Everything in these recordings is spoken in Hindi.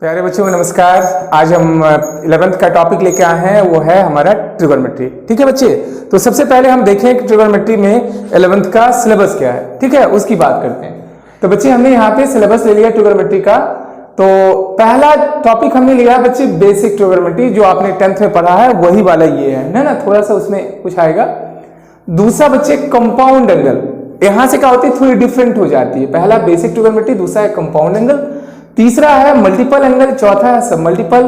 प्यारे बच्चों को नमस्कार। आज हम 11th का टॉपिक लेके आए हैं, वो है हमारा ट्रिगोनोमेट्री। ठीक है बच्चे, तो सबसे पहले हम देखें कि ट्रिगोनोमेट्री में 11th का सिलेबस क्या है। ठीक है, उसकी बात करते हैं। तो बच्चे हमने यहाँ पे सिलेबस ले लिया ट्रिगोनोमेट्री का। तो पहला टॉपिक हमने लिया है बच्चे बेसिक ट्रिगोनोमेट्री, जो आपने 10th में पढ़ा है वही वाला ये है ना, थोड़ा सा उसमें कुछ आएगा। दूसरा बच्चे कंपाउंड एंगल, यहां से क्या होती है थोड़ी डिफरेंट हो जाती है। पहला बेसिक ट्रिगोनोमेट्री, दूसरा है कंपाउंड एंगल, तीसरा है मल्टीपल एंगल, चौथा है सब मल्टीपल,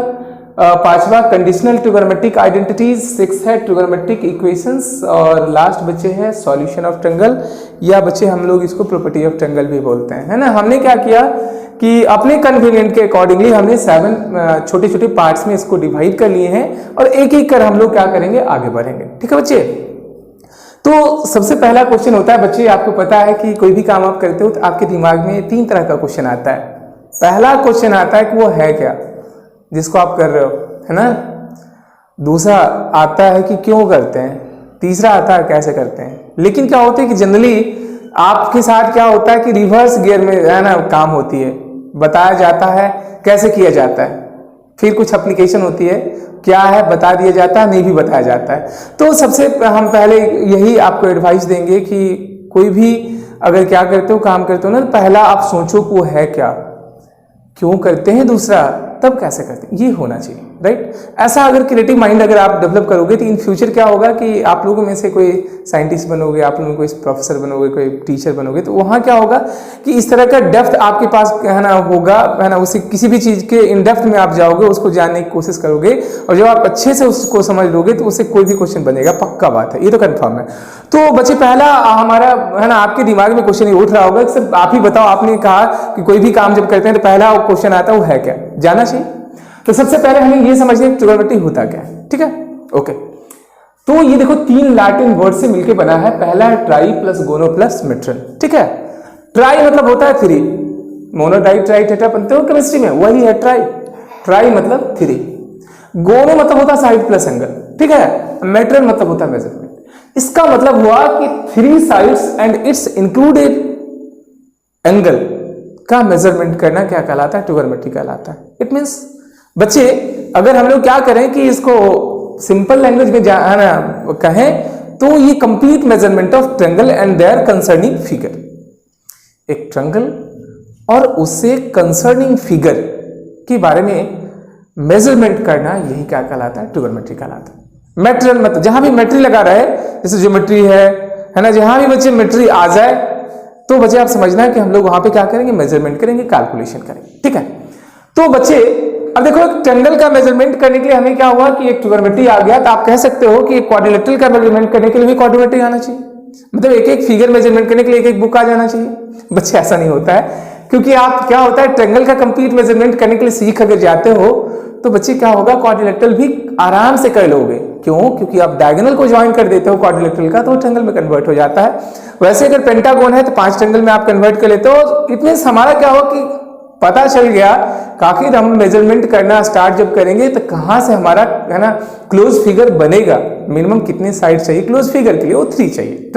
पांचवा कंडीशनल ट्रिगोनोमेट्रिक आइडेंटिटीज, सिक्स है ट्रिगोनोमेट्रिक इक्वेशंस, और लास्ट बच्चे है सॉल्यूशन ऑफ ट्रायंगल, या बच्चे हम लोग इसको प्रॉपर्टी ऑफ ट्रायंगल भी बोलते हैं, है ना। हमने क्या किया कि अपने कन्वीनियंट के अकॉर्डिंगली हमने 7 छोटे छोटे पार्ट्स में इसको डिवाइड कर लिए हैं, और एक एक कर हम लोग क्या करेंगे, आगे बढ़ेंगे। ठीक है बच्चे, तो सबसे पहला क्वेश्चन होता है बच्चे, आपको पता है कि कोई भी काम आप करते हो तो आपके दिमाग में 3 तरह का क्वेश्चन आता है। पहला क्वेश्चन आता है कि वो है क्या, जिसको आप कर रहे हो, है ना। दूसरा आता है कि क्यों करते हैं, तीसरा आता है कैसे करते हैं। लेकिन क्या होता है कि जनरली आपके साथ क्या होता है कि रिवर्स गियर में है ना काम होती है, बताया जाता है कैसे किया जाता है, फिर कुछ एप्लीकेशन होती है, क्या है बता दिया जाता है, नहीं भी बताया जाता है। तो सबसे हम पहले यही आपको एडवाइस देंगे कि कोई भी अगर क्या करते हो, काम करते हो ना, पहला आप सोचो कि वो है क्या, क्यों करते हैं, दूसरा तब कैसे करते हैं, ये होना चाहिए, राइट। ऐसा अगर क्रिएटिव माइंड अगर आप डेवलप करोगे तो इन फ्यूचर क्या होगा कि आप लोगों में से कोई साइंटिस्ट बनोगे, आप लोगों में कोई प्रोफेसर बनोगे, कोई टीचर बनोगे, तो वहाँ क्या होगा कि इस तरह का डेप्थ आपके पास है ना होगा, है ना। उसे किसी भी चीज़ के इन डेप्थ में आप जाओगे, उसको जानने की कोशिश करोगे, और जब आप अच्छे से उसको समझ लोगे तो उससे कोई भी क्वेश्चन बनेगा, पक्का बात है, ये तो कन्फर्म है। तो बच्चे पहला हमारा है ना, आपके दिमाग में क्वेश्चन ये उठ रहा होगा कि सर आप ही बताओ, आपने कहा कि कोई भी काम जब करते हैं तो पहला क्वेश्चन आता है वो है क्या, जाना चाहिए। तो सबसे पहले हमें ये समझने ट्रिगोनोमेट्री होता क्या है। ठीक है, ओके। तो ये देखो 3 लैटिन वर्ड से मिलकर बना है। पहला है ट्राई प्लस गोनो प्लस मेट्रन। ठीक है, ट्राई मतलब होता है 3, मोनो डाई ट्राई टेट्रा बनते हो केमिस्ट्री में, वही है ट्राई। ट्राई मतलब 3, गोनो मतलब होता है साइड प्लस एंगल। ठीक है, मेट्रन मतलब होता है मेजरमेंट। इसका मतलब हुआ कि 3 sides and it's included angle का मेजरमेंट करना क्या कहलाता है, ट्रिगोनोमेट्री कहलाता है। इट मींस बच्चे अगर हम लोग क्या करें कि इसको सिंपल लैंग्वेज में ना कहें तो ये complete measurement of triangle and their concerning figure. एक ट्रायंगल और उससे कंसर्निंग फिगर के बारे में मेजरमेंट करना, यही क्या कहलाता है, ट्रिगोनोमेट्री कहलाता है। मेट्रन मतलब जहां भी मेट्री लगा रहे, जैसे ज्योमेट्री है ना, जहां भी बच्चे मेट्री आ जाए तो बच्चे आप समझना है कि हम लोग वहां पे क्या करेंगे, मेजरमेंट करेंगे, कैलकुलेशन करेंगे। ठीक है, तो बच्चे अब देखो एक ट्रायंगल का मेजरमेंट करने के लिए हमें क्या हुआ कि एक ट्रिगोनोमेट्री आ गया, तो आप कह सकते हो कि एक क्वाड्रिलेटरल का मेजरमेंट करने के लिए भी क्वाड्रिलेटरल आना चाहिए, मतलब एक एक फिगर मेजरमेंट करने के लिए एक एक बुक आ जाना चाहिए। बच्चे ऐसा नहीं होता है, क्योंकि आप क्या होता है ट्रायंगल का कंप्लीट मेजरमेंट करने के लिए सीख अगर जाते हो तो बच्चे क्या होगा, क्वाड्रिलेटरल भी आराम से कर लोगे। क्यों? क्योंकि आप डायगोनल को ज्वाइन कर देते हो क्वाड्रिलेटरल का, तो ट्रायंगल में कन्वर्ट हो जाता है। वैसे अगर पेंटागोन है तो 5 ट्रायंगल में आप कन्वर्ट कर लेते हो। इतने हमारा क्या हो कि पता चल गया कि आखिर हम मेजरमेंट करना स्टार्ट जब करेंगे तो कहां से हमारा है ना क्लोज फिगर बनेगा, मिनिमम कितने साइड चाहिए क्लोज फिगर के लिए, वो 3 चाहिए।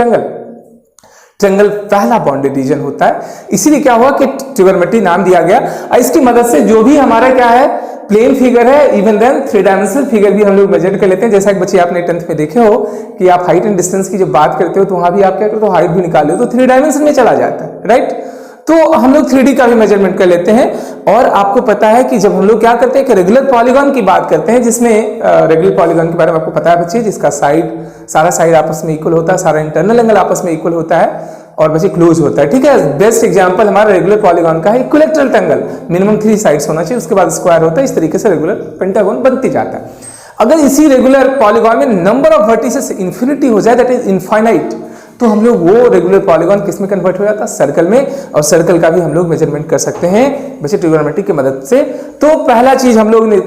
ट्रायंगल पहला बाउंडेड रीजन होता है, इसीलिए क्या हुआ कि ट्रिगोनोमेट्री नाम दिया गया। और इसकी मदद से जो भी हमारा क्या है प्लेन फिगर है, इवन देन 3 डायमेंशनल फिगर भी हम लोग मेजर कर लेते हैं। जैसा कि बच्चे आपने 10th में देखे हो कि आप हाइट एंड डिस्टेंस की जब बात करते हो तो वहां भी आप क्या करते हो, हाइट भी निकाले हो तो 3 डायमेंशन में चला जाता है, राइट। तो हम लोग 3D का भी मेजरमेंट कर लेते हैं। और आपको पता है कि जब हम लोग क्या करते हैं कि रेगुलर पॉलीगॉन की बात करते हैं, जिसमें रेगुलर पॉलीगॉन के बारे में आपको पता है बच्चे, जिसका सारा साइड आपस में इक्वल होता है, सारा इंटरनल एंगल आपस में इक्वल होता है और बच्चे क्लोज होता है। ठीक है, बेस्ट एग्जांपल हमारा रेगुलर पॉलीगॉन का है इक्विलैटरल ट्रायंगल, मिनिमम 3 साइड्स होना चाहिए, उसके बाद स्क्वायर होता है, इस तरीके से रेगुलर पेंटागन बनती जाता है। अगर इसी रेगुलर पॉलीगॉन में नंबर ऑफ वर्टिसेस इन्फिनिटी हो जाए, दैट इज इनफाइनाइट, तो हम लोग वो रेगुलर पॉलीगॉन किस में कन्वर्ट हो जाता है, सर्कल में, और सर्कल का भी हम लोग मेजरमेंट कर सकते हैं बच्चे ट्रिगोनोमेट्री की मदद से। तो पहला चीज हम लोग ने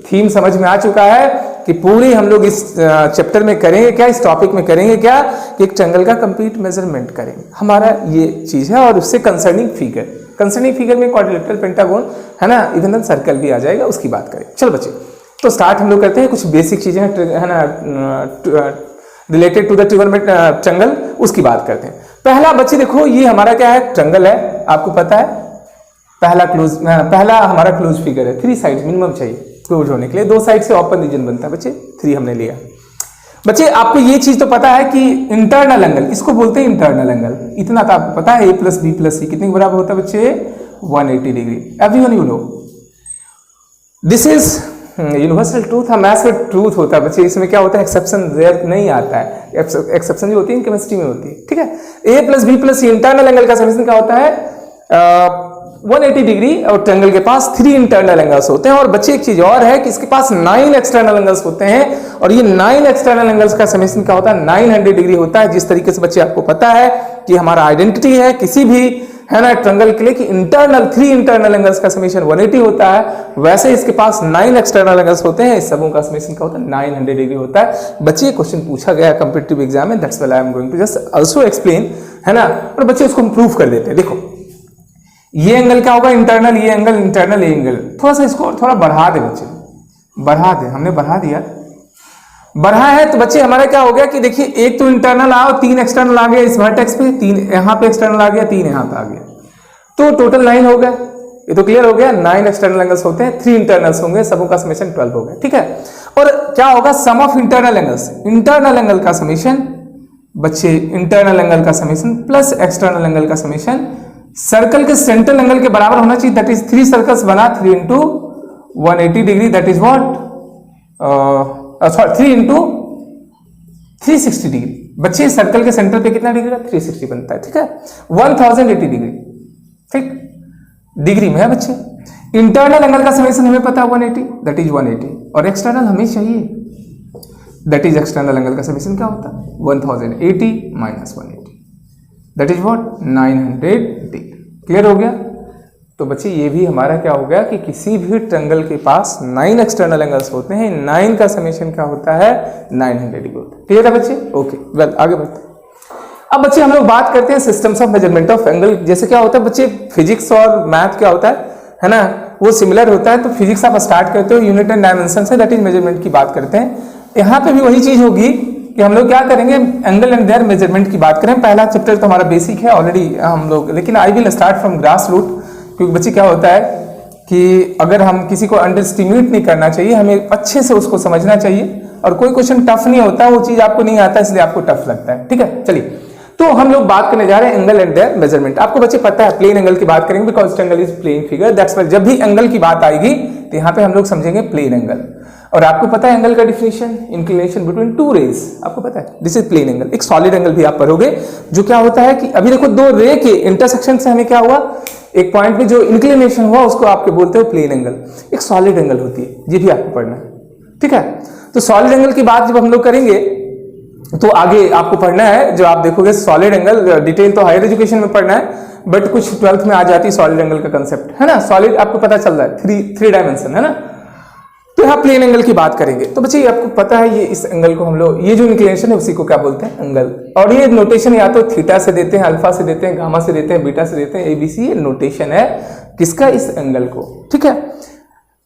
थीम समझ में आ चुका है कि पूरी हम लोग इस चैप्टर में करेंगे क्या, इस टॉपिक में करेंगे क्या कि एक ट्रायंगल का कंप्लीट मेजरमेंट करेंगे, हमारा ये चीज है। और उससे कंसर्निंग फिगर में क्वाड्रिलेटरल पेंटागन है ना, इवन सर्कल भी आ जाएगा, उसकी बात करें। चल बच्चे, तो स्टार्ट हम लोग करते हैं, कुछ बेसिक चीजें है ना रिलेटेड टू द ट्रायंगल, उसकी बात करते हैं। पहला बच्चे देखो ये हमारा क्या है, ट्रायंगल है, आपको पता है पहला हमारा क्लोज फिगर है, 3 साइड मिनिमम चाहिए क्लोज होने के लिए, 2 साइड से ओपन रीजन बनता है बच्चे, 3 हमने लिया। बच्चे आपको ये चीज तो पता है कि इंटरनल एंगल, इसको बोलते हैं इंटरनल एंगल, इतना तो आपको पता है, a प्लस बी प्लस सी कितने के बराबर होता है बच्चे, 180 degree. Everyone you know this is universal truth, maths का ट्रूथ होता है बच्चे, इसमें क्या होता है एक्सेप्शन रेयर नहीं आता है, एक्सेप्शन जो होती है केमिस्ट्री में होती है, ठीक है। a plus B plus C internal angle का समेशन क्या होता है 180 डिग्री, और ट्रायंगल के पास 3 इंटरनल एंगल्स होते हैं। और बच्चे एक चीज और है कि इसके पास 9 एक्सटर्नल एंगल्स होते हैं, और ये 9 एक्सटर्नल एंगल्स का समेशन क्या होता है 900 डिग्री होता है। जिस तरीके से बच्चे आपको पता है कि हमारा आइडेंटिटी है किसी भी है ना ट्रायंगल के लिए कि 3 इंटरनल एंगल्स का समेशन 180 होता है, वैसे इसके पास 9 एक्सटर्नल एंगल्स होते हैं, इस सबों का समेशन क्या होता है 900 डिग्री होता है। बच्चे क्वेश्चन पूछा गया कॉम्पिटिटिव एग्जाम में, that's why I am going to just also explain, है ना। और बच्चे उसको प्रूव कर देते हैं। देखो ये एंगल क्या होगा इंटरनल, ये एंगल इंटरनल, ये एंगल थोड़ा सा इसको थोड़ा बढ़ा दे बच्चे, बढ़ा दे, हमने बढ़ा दिया, बढ़ा है तो बच्चे हमारा क्या हो गया कि देखिए एक तो इंटरनल आया और 3 एक्सटर्नल आ गया इस वर्टेक्स पे, 3 यहाँ पे एक्सटर्नल आ गया, 3 यहाँ पे आ गया, तो टोटल 9 हो गया। ये तो क्लियर हो गया, 9 एक्सटर्नल एंगल्स होते हैं, 3 इंटरनल्स होंगे, सबों का समेशन 12 हो गया, ठीक है। और क्या होगा sum of internal angles, internal angle का समेशन बच्चे, इंटरनल एंगल का समेशन प्लस एक्सटर्नल एंगल का समेशन सर्कल के सेंट्रल एंगल के बराबर होना चाहिए, दैट इज 3 सर्कल्स बना 3 into 180 degree, that is what 3 into 360 degree. बच्चे सर्कल के सेंटर पे कितना डिग्री का 360 बनता है, ठीक है, 1080 डिग्री, ठीक डिग्री में है बच्चे। इंटरनल एंगल का समेशन हमें पता है 180, दैट इज 180, और एक्सटर्नल हमें चाहिए, दैट इज एक्सटर्नल एंगल का समेशन क्या होता है 1080 minus 180, that is what 900 degree. Clear हो गया। तो बच्चे ये भी हमारा क्या हो गया कि किसी भी ट्रायंगल के पास 9 एक्सटर्नल एंगल्स होते हैं, 9 का समेशन क्या होता है 900 डिग्री होता है। क्लियर है बच्चे, ओके वेल आगे बढ़ते हैं। अब बच्चे हम लोग बात करते हैं systems of measurement of angle. जैसे क्या होता है बच्चे फिजिक्स और मैथ क्या होता है ना, वो सिमिलर होता है। तो फिजिक्स आप स्टार्ट करते हो यूनिट एंड डायमेंशन से, दैट इज मेजरमेंट की बात करते हैं। यहाँ पे भी वही चीज होगी कि हम लोग क्या करेंगे एंगल एंड देयर मेजरमेंट की बात करें। पहला चैप्टर तो हमारा बेसिक है ऑलरेडी हम लोग, लेकिन I will start from grass root, क्योंकि बच्चे क्या होता है कि अगर हम किसी को अंडर एस्टिमेट नहीं करना चाहिए, हमें अच्छे से उसको समझना चाहिए, और कोई क्वेश्चन टफ नहीं होता, वो चीज आपको नहीं आता इसलिए आपको टफ लगता है, ठीक है। चलिए तो हम लोग बात करने जा रहे हैं एंगल एंड देयर मेजरमेंट। आपको बच्चे पता है प्लेन एंगल की बात करेंगे because angle is plane figure, that's why जब भी एंगल की बात आएगी तो यहाँ पे हम लोग समझेंगे प्लेन एंगल। और आपको पता है एंगल का डिफिनेशन इंक्लिनेशन बिटवीन 2 रेज, आपको पता है दिस इज प्लेन एंगल। एक सॉलिड एंगल भी आप पढ़ोगे, जो क्या होता है कि अभी देखो 2 रे के इंटरसेक्शन से हमें क्या हुआ, एक पॉइंट पे जो इंक्लिनेशन हुआ उसको आपके बोलते हो प्लेन एंगल। एक सॉलिड एंगल होती है, ये भी आपको पढ़ना है, ठीक है। तो सॉलिड एंगल की बात जब हम लोग करेंगे तो आगे आपको पढ़ना है, जो आप देखोगे सॉलिड एंगल डिटेल तो हायर एजुकेशन में पढ़ना है, बट कुछ 12th में आ जाती है सॉलिड एंगल का कंसेप्ट, है ना। सॉलिड आपको पता चल रहा है 3 डायमेंशन, है ना। तो यहाँ प्लेन एंगल की बात करेंगे तो बच्चे आपको पता है ये इस एंगल को हम लोग, ये जो इंक्लिनेशन है उसी को क्या बोलते हैं एंगल। और ये नोटेशन या तो थीटा से देते हैं, अल्फा से देते हैं, गामा से देते हैं, बीटा से देते हैं, एबीसी, ये नोटेशन है किसका, इस एंगल को, ठीक है।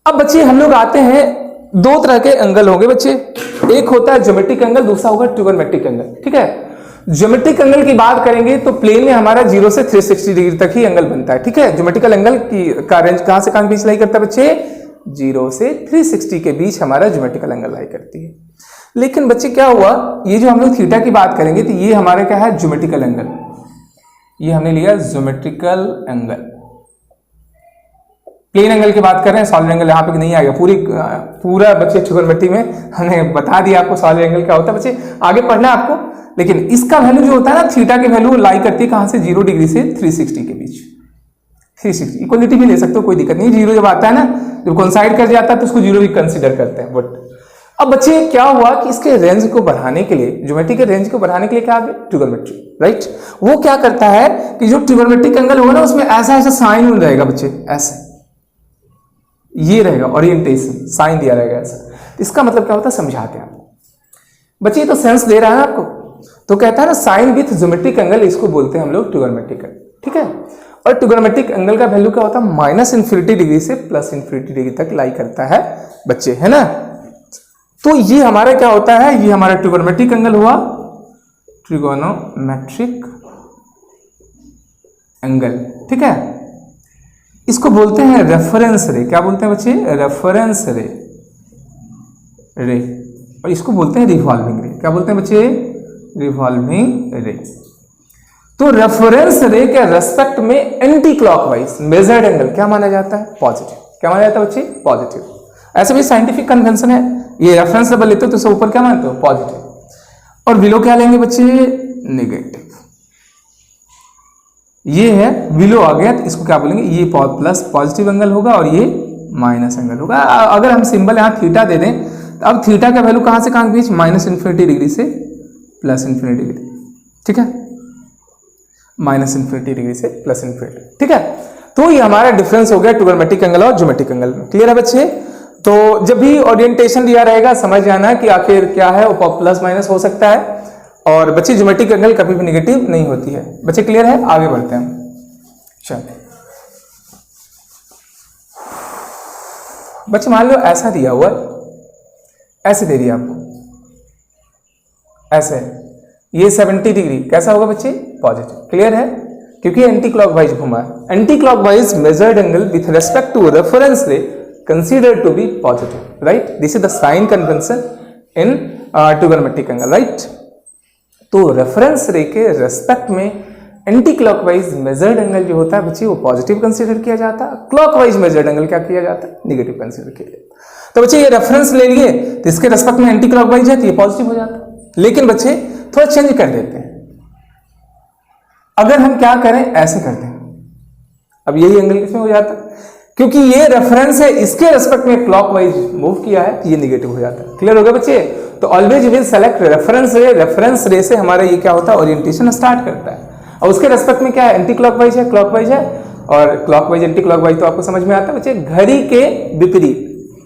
अब बच्चे हम लोग आते हैं, 2 तरह के एंगल होंगे बच्चे, एक होता है ज्योमेट्रिक एंगल, दूसरा होगा ट्रिगोनोमेट्रिक एंगल, ठीक है। ज्योमेट्रिक एंगल की बात करेंगे तो प्लेन में हमारा 0 से 360 डिग्री तक ही एंगल बनता है, ठीक है। ज्योमेट्रिकल एंगल का रेंज कहां से कहां के बीच लाई करता है बच्चे, 0 से 360 के बीच हमारा ज्योमेट्रिकल एंगल लाई करती है। लेकिन बच्चे क्या हुआ, ये जो हम लोग थीटा की बात करेंगे तो ये हमारा क्या है ज्योमेट्रिकल एंगल, ये हमने लिया ज्योमेट्रिकल एंगल। प्लेन एंगल की बात कर रहे हैं, सॉलिड एंगल यहाँ पे नहीं आ गया, पूरा बच्चे ट्रिगोनोमेट्री में हमने बता दिया आपको सॉलिड एंगल क्या होता है। बच्चे आगे पढ़ना है आपको, लेकिन इसका वैल्यू जो होता है ना, थीटा की वैल्यू लाई करती है कहां से, 0 डिग्री से 360 के बीच। 360 इक्वलिटी भी ले सकते हो, कोई दिक्कत नहीं। 0 जब आता है ना, जब कोइंसाइड कर जाता है तो उसको 0 भी कंसीडर करते हैं। बट अब बच्चे क्या हुआ कि इसके रेंज को बढ़ाने के लिए, ज्योमेट्री के रेंज को बढ़ाने के लिए क्या आ गया, ट्रिगोनोमेट्री, राइट। वो क्या करता है कि जो ट्रिगोनोमेट्रिक एंगल होगा ना, उसमें ऐसा ऐसा साइन रहेगा बच्चे, ऐसे ये रहेगा ओरिएंटेशन, साइन दिया रहेगा ऐसा। इसका मतलब क्या होता है समझाते हैं आपको बच्चे, ये तो सेंस दे रहा है आपको। तो कहता है ना साइन विथ ज्योमेट्रिक एंगल, इसको बोलते हैं हम लोग ट्रिगोनोमेट्रिक एंगल, ठीक है। और ट्रिगोनोमेट्रिक एंगल का वैल्यू क्या होता है, -∞ डिग्री से +∞ डिग्री तक लाई करता है बच्चे, है ना। तो ये हमारा क्या होता है, ये हमारा ट्रिगोनोमेट्रिक एंगल हुआ, ट्रिगोनोमेट्रिक एंगल, ठीक है। इसको बोलते हैं रेफरेंस रे। क्या बोलते हैं बच्चे? रेफरेंस रे। और इसको बोलते हैं रिवॉल्विंग रे। क्या बोलते हैं बच्चे? रिवॉल्विंग रे। तो रेफरेंस रे के रेस्पेक्ट में एंटी क्लॉकवाइज मेजर्ड एंगल क्या माना जाता है? पॉजिटिव। क्या माना जाता है बच्चे? पॉजिटिव। ऐसे भी साइंटिफिक कन्वेंशन है, ये रेफरेंस लेवल लेते हो तो सब ऊपर क्या मानते हो? पॉजिटिव। और बिलो क्या लेंगे बच्चे? नेगेटिव। ये है बिलो आ गया तो इसको क्या बोलेंगे? ये प्लस पॉजिटिव एंगल होगा और ये माइनस एंगल होगा। अगर हम सिंबल यहां थीटा दे दें तो अब थीटा का वैल्यू कहां से कहां के बीच? -∞ डिग्री से +∞ डिग्री। ठीक है, -∞ डिग्री से +∞। ठीक है, तो ये हमारा डिफरेंस हो गया ट्रिगोनोमेट्रिक एंगल और ज्योमेट्रिक एंगल में। क्लियर है बच्चे? तो जब भी ओरिएंटेशन दिया रहेगा समझ जाना कि आखिर क्या है, वो प्लस माइनस हो सकता है। और बच्चे ज्योमेट्रिक एंगल कभी भी नेगेटिव नहीं होती है। बच्चे क्लियर है? आगे बढ़ते हैं हम। चलिए बच्चे मान लो ऐसा दिया हुआ, ऐसे दे दिया आपको, ऐसे ये 70 डिग्री कैसा होगा बच्चे? पॉजिटिव। क्लियर है? क्योंकि एंटी क्लॉकवाइज घुमा है। Anti clockwise measured angle with respect to reference ray considered to be positive, right? This is the sign convention in trigonometric angle, right? तो रेफरेंस रे के रेस्पेक्ट में एंटी क्लॉकवाइज मेजर्ड एंगल जो होता है बच्चे वो पॉजिटिव कंसीडर किया जाता है, क्लॉकवाइज मेजर्ड एंगल क्या किया जाता है? नेगेटिव कंसीडर किया जाता है। तो बच्चे ये रेफरेंस ले लिए तो इसके रेस्पेक्ट में एंटी क्लॉकवाइज है तो ये पॉजिटिव हो जाता है। लेकिन बच्चे थोड़ा चेंज कर देते हैं। अगर हम क्या करें, ऐसे करते हैं, अब यही एंगल किसमें हो जाता है? क्योंकि ये रेफरेंस है, इसके रेस्पेक्ट में क्लॉकवाइज मूव किया है तो ये नेगेटिव हो जाता है। क्लियर हो गया बच्चे? तो ऑलवेज विल सेलेक्ट रेफरेंस रे। रेफरेंस रे से हमारा ये क्या होता है? ओरिएंटेशन स्टार्ट करता है। और उसके रेस्पेक्ट में क्या है? एंटी क्लॉकवाइज है, क्लॉकवाइज है। और क्लॉकवाइज एंटी क्लॉकवाइज तो आपको समझ में आता है बच्चे। घड़ी के विपरीत,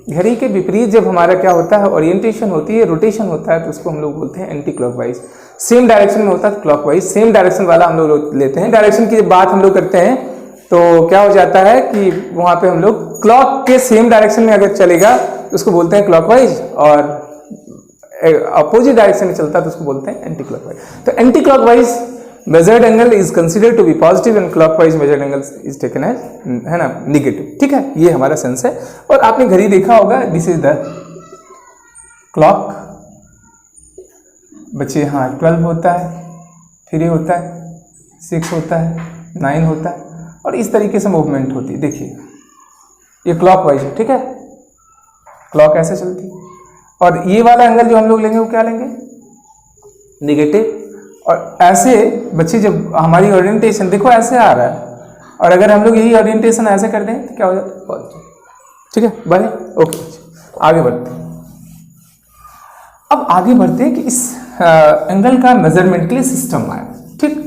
घड़ी के विपरीत जब हमारा क्या होता है? ओरिएंटेशन होती है, रोटेशन होता है, तो उसको हम लोग बोलते हैं एंटी क्लॉकवाइज। सेम डायरेक्शन में होता है क्लॉकवाइज, सेम डायरेक्शन वाला हम लोग लेते हैं। डायरेक्शन की बात हम लोग करते हैं तो क्या हो जाता है कि वहां पे हम लोग क्लॉक के सेम डायरेक्शन में अगर चलेगा तो उसको बोलते हैं क्लॉकवाइज, और अपोजिट डायरेक्शन में चलता है तो उसको बोलते हैं एंटी क्लॉकवाइज। तो anti clockwise measured angle is considered to be positive and clockwise measured angle is taken as, है ना, नेगेटिव। ठीक है, ये हमारा सेंस है। और आपने घड़ी देखा होगा, दिस इज द क्लॉक बच्चे। हाँ, 12 होता है, 3 होता है, 6 होता है, 9 होता है, और इस तरीके से मूवमेंट होती है। देखिए ये क्लॉकवाइज है। ठीक है, क्लॉक ऐसे चलती है। और ये वाला एंगल जो हम लोग लेंगे वो क्या लेंगे? नेगेटिव। और ऐसे बच्चे जब हमारी ओरिएंटेशन देखो ऐसे आ रहा है, और अगर हम लोग यही ओरिएंटेशन ऐसे कर दें तो क्या हो जाता है? पॉजिटिव। ठीक है, बने? ओके, आगे बढ़ते हैं। अब आगे बढ़ते हैं कि इस एंगल का मेजरमेंट के लिए सिस्टम आया। ठीक,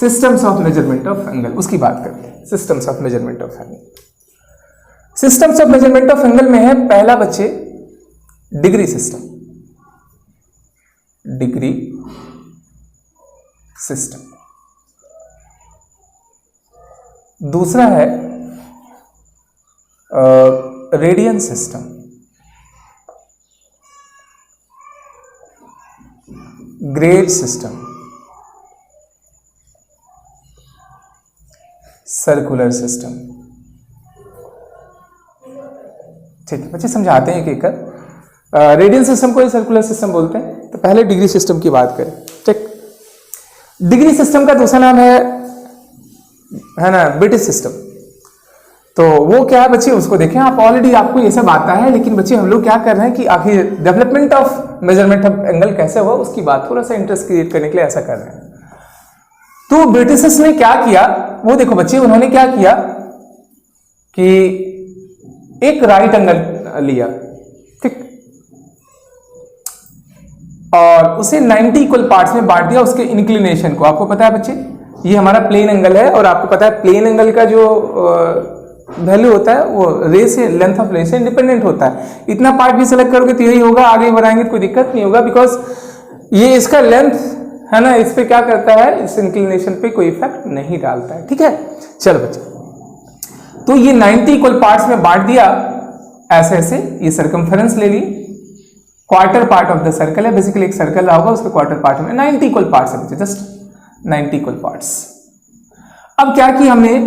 systems of measurement of angle, उसकी बात करते हैं। Systems of measurement of angle. Systems of measurement of angle में है पहला बच्चे डिग्री सिस्टम, डिग्री सिस्टम। दूसरा है radian system, grade system, circular system. ठीक है बच्चे, समझाते हैं एक एक कर। रेडियन सिस्टम को सर्कुलर सिस्टम बोलते हैं। तो पहले डिग्री सिस्टम की बात करें। ठीक, डिग्री सिस्टम का दूसरा नाम है ना, ब्रिटिश सिस्टम। तो वो क्या है बच्चे, उसको देखें आप। ऑलरेडी आपको ये सब आता है, लेकिन बच्चे हम लोग क्या कर रहे हैं कि आखिर development of measurement of angle कैसे हुआ उसकी बात, थोड़ा सा इंटरेस्ट क्रिएट करने के लिए ऐसा कर रहे हैं। तो ब्रिटिशर्स ने क्या किया, वो देखो बच्चे, उन्होंने क्या किया कि एक राइट एंगल लिया, ठीक, और उसे 90 इक्वल पार्ट्स में बांट दिया, उसके इंक्लिनेशन को। आपको पता है बच्चे, ये हमारा प्लेन एंगल है, और आपको पता है प्लेन एंगल का जो वैल्यू होता है वो रे से, लेंथ ऑफ रे से इंडिपेंडेंट होता है। इतना पार्ट भी सेलेक्ट करोगे तो यही होगा, आगे बढ़ाएंगे तो कोई दिक्कत नहीं होगा, बिकॉज ये इसका लेंथ है ना, इस पे क्या करता है, इस इंक्लिनेशन पे कोई इफेक्ट नहीं डालता है। ठीक है, चलो बच्चे, तो ये 90 इक्वल पार्ट्स में बांट दिया ऐसे ऐसे। ये सर्कमफेरेंस ले ली, quarter part of the circle है, बेसिकली एक सर्कल रहा होगा, उसके क्वार्टर पार्ट में 90 इक्वल पार्ट्स है बच्चे, जस्ट 90 इक्वल पार्ट्स। अब क्या किया हमने,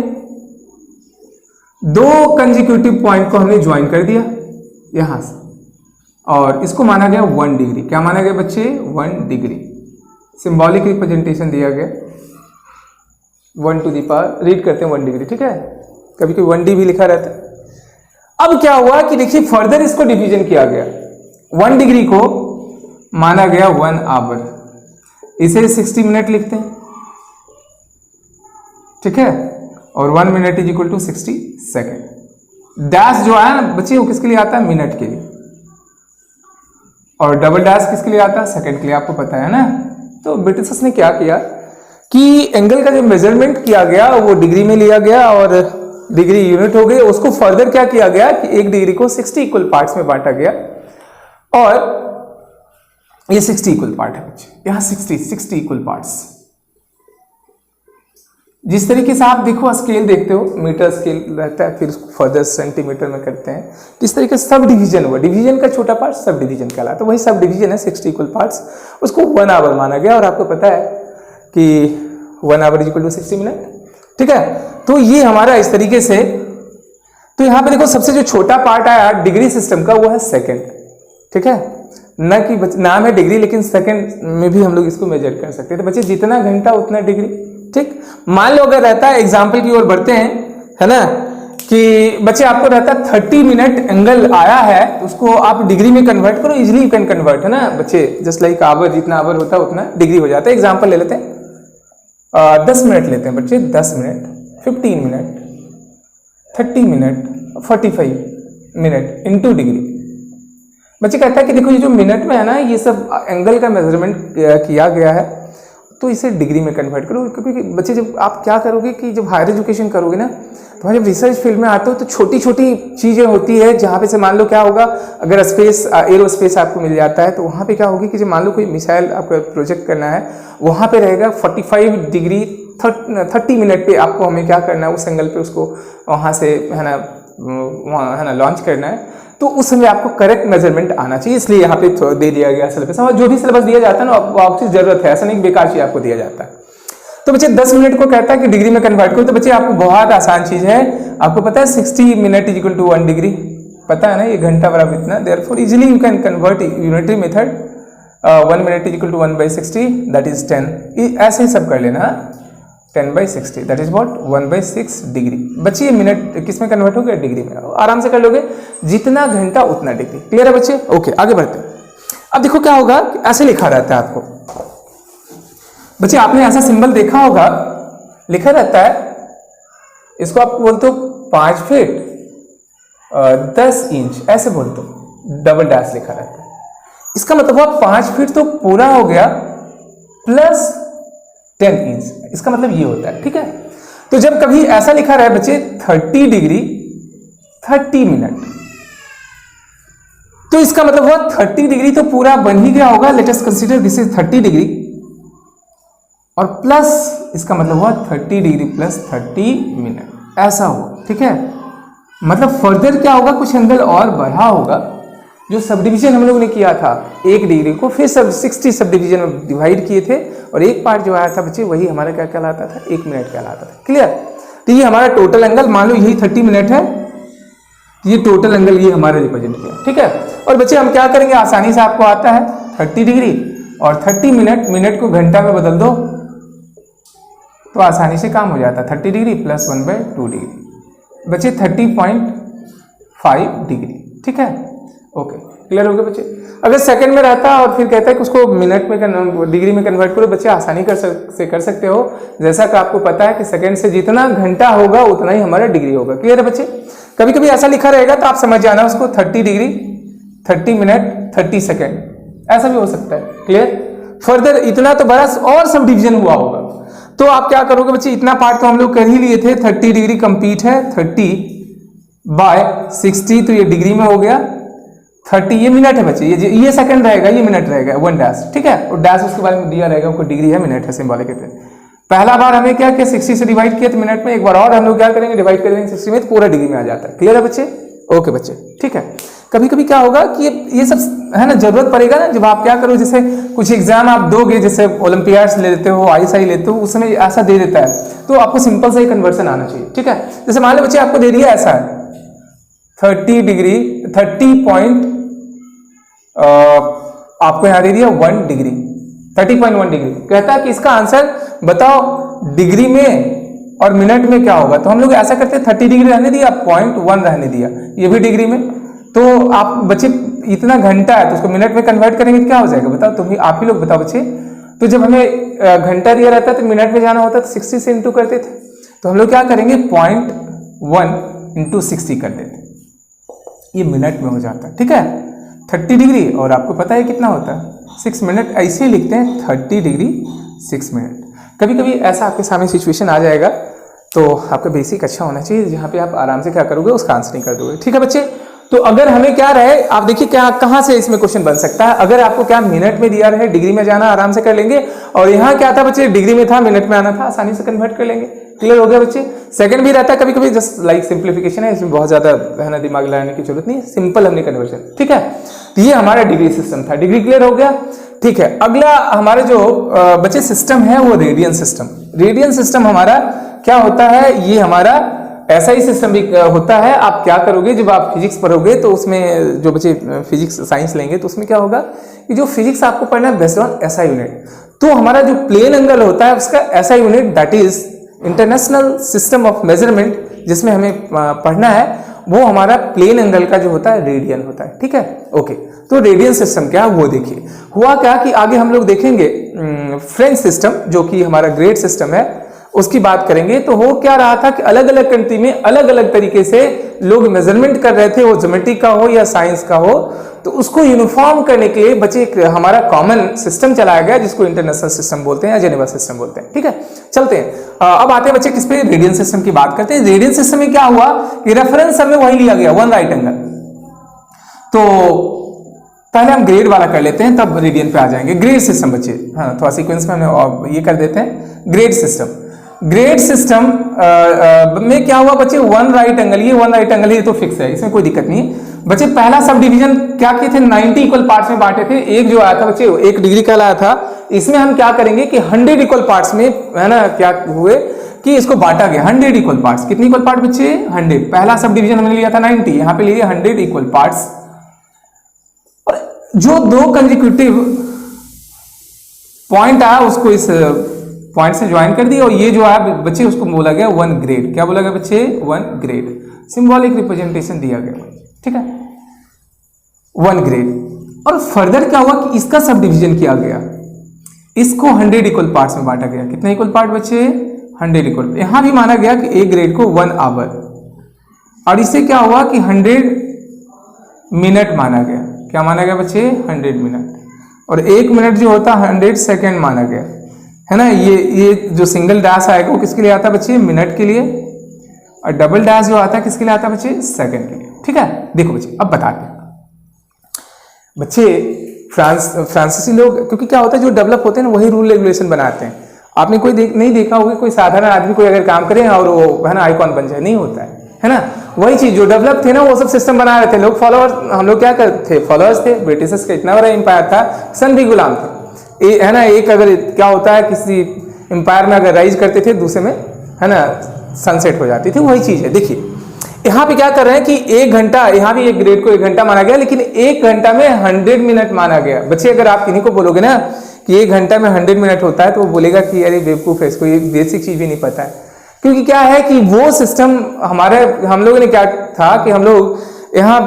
दो कंजिक्यूटिव पॉइंट को हमने ज्वाइन कर दिया यहां से, और इसको माना गया 1 डिग्री। क्या माना गया बच्चे? 1 डिग्री। सिंबॉलिक रिप्रेजेंटेशन दिया गया 1 टू द पावर, रीड करते हैं 1 डिग्री, ठीक है। कभी कभी 1D भी लिखा रहता है। अब क्या हुआ कि देखिए फर्दर इसको डिवीजन किया गया, 1 डिग्री को माना गया 1 आवर, इसे 60 मिनट लिखते हैं, ठीक है, और 1 minute is equal to 60 second. Dash जो है ना बच्चे वो किसके लिए आता है? मिनट के लिए, और डबल डैश किसके लिए आता है? सेकंड के लिए, आपको पता है ना। तो ब्रिटिशर्स ने क्या किया कि एंगल का जो मेजरमेंट किया गया वो डिग्री में लिया गया और डिग्री यूनिट हो गई। उसको फर्दर क्या किया गया कि 1 डिग्री को 60 इक्वल पार्ट्स में बांटा गया, और ये 60 इक्वल पार्ट है बच्चे, यहां 60 इक्वल पार्ट्स। जिस तरीके से आप देखो स्केल देखते हो, मीटर स्केल रहता है, फिर उसको फर्दर सेंटीमीटर में करते हैं, जिस तरीके से सब डिवीजन हुआ, डिवीजन का छोटा पार्ट सब डिवीजन कहलाता है, तो वही सब डिवीजन है 60 इक्वल पार्ट्स, उसको 1 आवर माना गया। और आपको पता है कि 1 hour is equal to 60 minute, ठीक है। तो ये हमारा इस तरीके से, तो यहां पे देखो सबसे जो छोटा पार्ट आया डिग्री सिस्टम का वो है सेकेंड, ठीक है, न कि नाम है डिग्री लेकिन सेकेंड में भी हम लोग इसको मेजर कर सकते हैं। तो बच्चे जितना घंटा उतना डिग्री, ठीक। मान लो अगर रहता है, एग्जाम्पल की ओर बढ़ते हैं, है ना, कि बच्चे आपको रहता है 30 मिनट एंगल आया है, तो उसको आप डिग्री में कन्वर्ट करो, इजिली यू कैन कन्वर्ट, है ना बच्चे, जस्ट लाइक आवर, जितना आवर होता है उतना डिग्री हो जाता है। एग्जाम्पल ले लेते हैं, 10 मिनट लेते हैं बच्चे, 10 minute, 15 minute, 30 minute, 45 minute into degree. बच्चे कहता है कि देखो ये जो मिनट में है ना, ये सब एंगल का मेजरमेंट किया गया है, तो इसे डिग्री में कन्वर्ट करो। क्योंकि बच्चे जब आप क्या करोगे कि जब हायर एजुकेशन करोगे ना, तो जब रिसर्च फील्ड में आते हो तो छोटी छोटी चीज़ें होती है, जहाँ पे से मान लो क्या होगा, अगर स्पेस एरोस्पेस आपको मिल जाता है, तो वहाँ पे क्या होगी कि जब मान लो कोई मिसाइल आपको प्रोजेक्ट करना है, वहाँ पे रहेगा 45 डिग्री 30 मिनट पे आपको हमें क्या करना है, उस एंगल पे उसको वहाँ से है ना लॉन्च करना है। तो उस समय आपको करेक्ट मेजरमेंट आना चाहिए, इसलिए यहाँ पे दे दिया गया सिलेबस। और जो भी सिलेबस दिया जाता है ना, आपको जरूरत है, ऐसा नहीं बेकार चीज आपको दिया जाता है। तो बच्चे 10 मिनट को कहता है कि डिग्री में कन्वर्ट करो, तो बच्चे आपको बहुत आसान चीज है, आपको पता है 60 minute is equal to 1 degree, पता है ना, ये घंटा बराबर इतना, therefore easily you can convert unitary method 1 minute is equal to 1/60 that is 10, ऐसे ही सब कर लेना, 10/60 दैट इज व्हाट 1/6 डिग्री। बच्चे ये मिनट किस में कन्वर्ट हो गया? डिग्री में। आराम से कर लोगे, जितना घंटा उतना डिग्री। क्लियर है बच्चे? ओके, आगे बढ़ते हैं। अब देखो क्या होगा, ऐसे लिखा रहता है आपको बच्चे, आपने ऐसा सिंबल देखा होगा, लिखा रहता है, इसको आप बोलते हो 5 फीट 10 इंच, ऐसे बोलते हो, डबल डैश लिखा रहता है। इसका मतलब हुआ 5 फीट तो पूरा हो गया प्लस 10 इंच, इसका मतलब ये होता है, ठीक है। तो जब कभी ऐसा लिखा रहा है बच्चे 30 डिग्री 30 मिनट, तो इसका मतलब हुआ 30 डिग्री तो पूरा बन ही गया होगा, let us consider this is 30 degree, और प्लस इसका मतलब हुआ 30 डिग्री प्लस 30 मिनट, ऐसा हुआ, ठीक है। मतलब फर्दर क्या होगा, कुछ एंगल और बढ़ा होगा, जो सब डिवीजन हम लोग ने किया था 1 डिग्री को, फिर सब 60 सब डिवीजन में डिवाइड किए थे, और एक पार्ट जो आया था बच्चे वही हमारा क्या कहलाता था? 1 मिनट कहलाता था। क्लियर? तो ये हमारा टोटल एंगल, मान लो यही 30 मिनट है, ये टोटल एंगल ये हमारा रिप्रेजेंट किया, ठीक है। और बच्चे हम क्या करेंगे, आसानी से आपको आता है 30 डिग्री और 30 मिनट, मिनट को घंटा में बदल दो तो आसानी से काम हो जाता है। 30 डिग्री प्लस 1/2 डिग्री, बच्चे 30.5 डिग्री, ठीक है। ओके, क्लियर हो गया बच्चे? अगर सेकंड में रहता और फिर कहता है कि उसको मिनट में डिग्री में कन्वर्ट करो, बच्चे आसानी कर सकते हो, जैसा कि आपको पता है कि सेकंड से जितना घंटा होगा उतना ही हमारा डिग्री होगा। क्लियर है बच्चे? कभी कभी ऐसा लिखा रहेगा तो आप समझ जाना उसको 30 डिग्री 30 मिनट 30 सेकेंड, ऐसा भी हो सकता है। क्लियर? फर्दर इतना तो बड़ा और सब डिवीजन हुआ होगा, तो आप क्या करोगे बच्चे, इतना पार्ट तो हम लोग कर ही लिए थे, 30 डिग्री कंप्लीट है, 30/60 तो ये डिग्री में हो गया, 30 ये मिनट है बच्चे, ये सेकंड रहेगा, ये मिनट रहेगा, 1 डैश, ठीक है। और डैश उसके बाद में दिया रहेगा, उनको डिग्री है मिनट है सिंबॉलिक पे। पहला बार हमें क्या किया, 60 से डिवाइड किया तो मिनट में, एक बार और हम लोग क्या करेंगे, डिवाइड कर देंगे 60 में, तो पूरा डिग्री में आ जाता है। क्लियर है बच्चे? ओके बच्चे, ठीक है। कभी कभी क्या होगा कि ये सब है ना जरूरत पड़ेगा ना, जब आप क्या करो, जैसे कुछ एग्जाम आप दोगे, जैसे ओलंपियाड्स लेते हो, आईएसआई लेते हो, उसमें ऐसा दे देता है, तो आपको सिंपल सा ही कन्वर्सन आना चाहिए। ठीक है, जैसे मान लो बच्चे आपको दे दिया ऐसा है 30 डिग्री 30 पॉइंट, आपको यहां दे दिया 1 डिग्री 30.1 डिग्री, कहता है कि इसका आंसर बताओ डिग्री में और मिनट में क्या होगा। तो हम लोग ऐसा करते हैं 30 डिग्री रहने दिया, 0.1 रहने दिया, ये भी डिग्री में, तो आप बच्चे इतना घंटा है तो उसको मिनट में कन्वर्ट करेंगे तो क्या हो जाएगा बताओ, तुम ही आप ही लोग बताओ बच्चे। तो जब हमें घंटा दिया रहता है तो मिनट में जाना होता तो 60 से इंटू करते थे, तो हम लोग क्या करेंगे 0.1 इंटू 60 कर देते, ये मिनट में हो जाता है। ठीक है, 30 डिग्री और आपको पता है कितना होता है 6 मिनट, ऐसे ही लिखते हैं 30 डिग्री 6 मिनट। कभी कभी ऐसा आपके सामने सिचुएशन आ जाएगा तो आपका बेसिक अच्छा होना चाहिए, जहाँ पे आप आराम से क्या करोगे उसका आंसरिंग कर दोगे। ठीक है बच्चे, तो अगर हमें क्या रहे, आप देखिए क्या कहाँ से इसमें क्वेश्चन बन सकता है। अगर आपको क्या मिनट में दिया रहे, डिग्री में जाना आराम से कर लेंगे, और यहाँ क्या था बच्चे डिग्री में था, मिनट में आना था, आसानी से कन्वर्ट कर लेंगे। क्लियर हो गया बच्चे। सेकंड भी रहता है कभी कभी, जस्ट लाइक सिंप्लीफिकेशन है, इसमें बहुत ज्यादा है ना दिमाग लगाने की जरूरत नहीं, सिंपल हमने कन्वर्जन। ठीक है, तो ये हमारा डिग्री सिस्टम था। डिग्री क्लियर हो गया। ठीक है, अगला हमारे जो बच्चे सिस्टम है वो रेडियन सिस्टम। रेडियन सिस्टम हमारा क्या होता है, ये हमारा ऐसा ही सिस्टम भी होता है। आप क्या करोगे जब आप फिजिक्स पढ़ोगे तो उसमें जो बच्चे फिजिक्स साइंस लेंगे तो उसमें क्या होगा कि जो फिजिक्स आपको पढ़ना है बेस्ड ऑन एसआई यूनिट, तो हमारा जो प्लेन एंगल होता है उसका SI unit that is international system of measurement, जिसमें हमें पढ़ना है वो हमारा प्लेन एंगल का जो होता है रेडियन होता है। ठीक है, ओके। तो रेडियन सिस्टम क्या वो देखिए हुआ क्या कि आगे हम लोग देखेंगे फ्रेंच सिस्टम जो कि हमारा ग्रेड सिस्टम है, उसकी बात करेंगे। तो हो क्या रहा था कि अलग अलग कंट्री में अलग अलग तरीके से लोग मेजरमेंट कर रहे थे, वो ज्योमेट्री का हो या साइंस का हो, तो उसको यूनिफॉर्म करने के लिए बच्चे हमारा कॉमन सिस्टम चलाया गया जिसको इंटरनेशनल सिस्टम बोलते हैं या जेनेवा सिस्टम बोलते हैं। ठीक है, चलते हैं अब आते हैं बच्चे किस पे, रेडियन सिस्टम की बात करते हैं। रेडियन सिस्टम में क्या हुआ कि रेफरेंस हमें वही लिया गया, 1 राइट एंगल। तो पहले हम ग्रेड वाला कर लेते हैं तब रेडियन पे आ जाएंगे। ग्रेड सिस्टम बच्चे, हाँ थोड़ा सीक्वेंस में हमने ये कर देते हैं। ग्रेड सिस्टम, ग्रेड सिस्टम में क्या हुआ बच्चे, 1 राइट एंगल, ये 1 राइट एंगल ये तो फिक्स है, इसमें कोई दिक्कत नहीं है बच्चे। पहला सब डिवीजन क्या किए थे, 90 इक्वल पार्ट्स में बांटे थे। एक जो आया था बच्चे 1 डिग्री का लाया था, इसमें हम क्या करेंगे कि 100 इक्वल पार्ट्स में है ना क्या हुए कि इसको बांटा गया 100 इक्वल पार्ट्स। कितने इक्वल पार्ट बच्चे, 100। पहला सब डिवीजन हमने लिया था 90, यहाँ पे लिए 100 इक्वल पार्ट्स, और जो 2 कंसेक्यूटिव पॉइंट आया उसको इस पॉइंट से ज्वाइन कर दिया, और ये जो आया बच्चे उसको बोला गया 1 ग्रेड। क्या बोला गया बच्चे, 1 ग्रेड, सिंबॉलिक रिप्रेजेंटेशन दिया गया। ठीक है, 1 ग्रेड। और फर्दर क्या हुआ कि इसका सब डिवीजन किया गया, इसको 100 इक्वल पार्ट्स में बांटा गया। कितने इक्वल पार्ट बच्चे, 100 इक्वल। यहां भी माना गया कि एक ग्रेड को 1 आवर, और इससे क्या हुआ कि 100 मिनट माना गया। क्या माना गया बच्चे, 100 मिनट। और 1 मिनट जो होता 100 सेकेंड माना गया, है ना। ये जो सिंगल डैश आएगा वो किसके लिए आता है बच्चे, मिनट के लिए, और डबल डैश जो आता है किसके लिए आता है बच्चे, सेकंड के लिए। ठीक है, देखो बच्चे अब बताते हैं बच्चे। फ्रांसीसी लोग, क्योंकि क्या होता है जो डेवलप होते हैं ना वही रूल रेगुलेशन बनाते हैं। आपने कोई नहीं देखा होगा कोई साधारण आदमी कोई अगर काम करे और वो है ना आइकॉन बन जाए, नहीं होता है ना। वही चीज जो डेवलप थे ना वो सब सिस्टम बना रहे थे लोग। फॉलोअर्स, हम लोग क्या करते थे, फॉलोअर्स थे। ब्रिटिशर्स का इतना बड़ा एम्पायर था, सन भी गुलाम थे, है ना। एक अगर क्या होता है किसी एम्पायर में अगर राइज करते थे, दूसरे में है ना सनसेट हो जाती थी, वही चीज है। देखिए यहाँ पे क्या कर रहे हैं कि 1 घंटा, यहाँ भी एक ग्रेड को 1 घंटा माना गया, लेकिन 1 घंटा में 100 मिनट माना गया। बच्चे अगर आप किन्हीं को बोलोगे ना कि 1 घंटा में 100 मिनट होता है तो वो बोलेगा कि अरे बेवकूफ है, इसको ये बेसिक चीज भी नहीं पता है। क्योंकि क्या है कि वो सिस्टम हम लोगों ने क्या था कि हम लोग यहाँ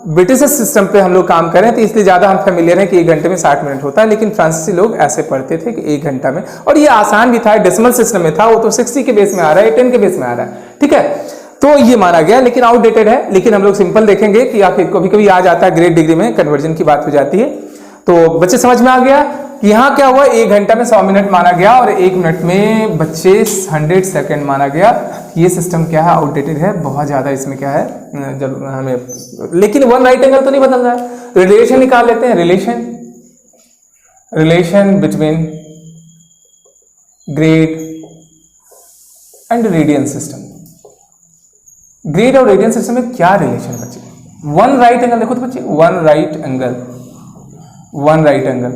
ब्रिटिश सिस्टम पे हम लोग काम करें, तो इसलिए ज्यादा हम फेमिलियर हैं कि 1 घंटे में 60 मिनट होता है। लेकिन फ्रांसीसी लोग ऐसे पढ़ते थे कि 1 घंटा में, और ये आसान भी था, डेसिमल सिस्टम में था, वो तो 60 के बेस में आ रहा है, 10 के बेस में आ रहा है। ठीक है, तो ये माना गया, लेकिन आउटडेटेड है। लेकिन हम लोग सिंपल देखेंगे कि आखिर कभी कभी आ जाता है ग्रेड डिग्री में कन्वर्जन की बात हो जाती है। तो बच्चे समझ में आ गया कि यहाँ क्या हुआ, 1 घंटा में 100 मिनट माना गया, और 1 मिनट में बच्चे 100 सेकंड माना गया। ये सिस्टम क्या है, आउटडेटेड है बहुत ज्यादा। इसमें क्या है जब हमें, लेकिन 1 राइट एंगल तो नहीं बदल रहा है। रिलेशन निकाल लेते हैं, relation between grade and radian system. Grade और रेडियन सिस्टम में क्या रिलेशन बच्चे, 1 राइट एंगल देखो तो बच्चे 1 right angle one right angle